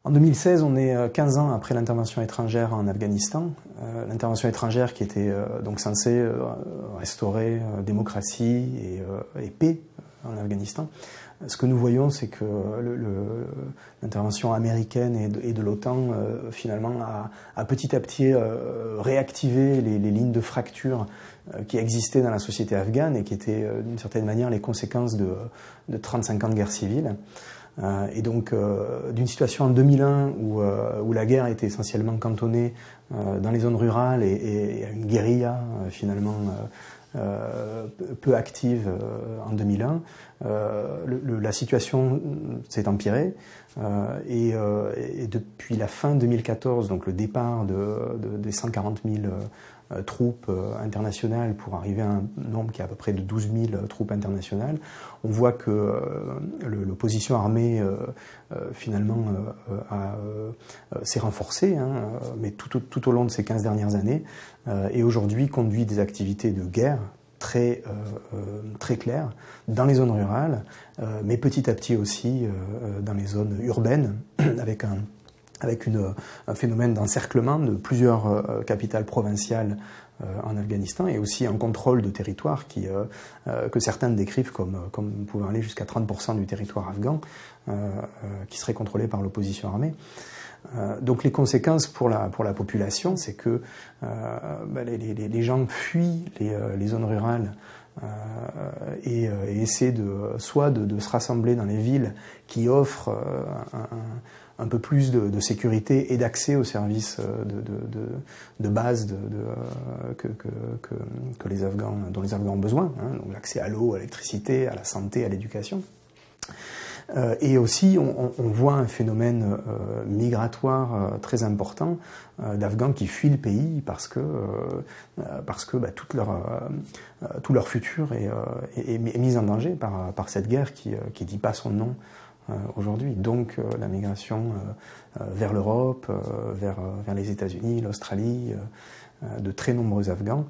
En 2016, on est 15 ans après l'intervention étrangère en Afghanistan. L'intervention étrangère qui était donc censée restaurer démocratie et paix en Afghanistan. Ce que nous voyons, c'est que l'intervention américaine et de l'OTAN, finalement, a petit à petit réactivé les lignes de fracture qui existaient dans la société afghane et qui étaient, d'une certaine manière, les conséquences de 35 ans de guerre civile. Et donc, d'une situation en 2001 où la guerre était essentiellement cantonnée dans les zones rurales et à une guérilla, finalement, peu active en 2001, la situation s'est empirée et depuis la fin 2014, donc le départ des 140 000 troupes internationales pour arriver à un nombre qui est à peu près de 12 000 troupes internationales, on voit que l'opposition armée finalement s'est renforcée, mais tout au long de ces 15 dernières années, et aujourd'hui conduit des activités de guerre très claires dans les zones rurales, mais petit à petit aussi dans les zones urbaines, avec un phénomène d'encerclement de plusieurs capitales provinciales en Afghanistan et aussi un contrôle de territoire que certains décrivent comme pouvant aller jusqu'à 30% du territoire afghan qui serait contrôlé par l'opposition armée. Donc les conséquences pour la population, c'est que les gens fuient les zones rurales et essaient soit de se rassembler dans les villes qui offrent un peu plus de sécurité et d'accès aux services de base dont les Afghans ont besoin, donc l'accès à l'eau, à l'électricité, à la santé, à l'éducation. Et aussi, on voit un phénomène migratoire très important d'Afghans qui fuient le pays parce que tout leur futur est mis en danger par cette guerre qui dit pas son nom aujourd'hui. Donc la migration vers l'Europe, vers les États-Unis, l'Australie, de très nombreux Afghans,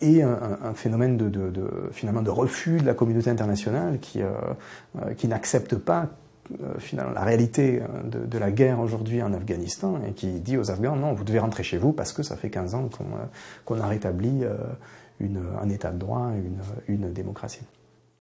et un phénomène finalement de refus de la communauté internationale qui n'accepte pas finalement la réalité de la guerre aujourd'hui en Afghanistan et qui dit aux Afghans non, vous devez rentrer chez vous parce que ça fait 15 ans qu'on a rétabli un état de droit, une démocratie.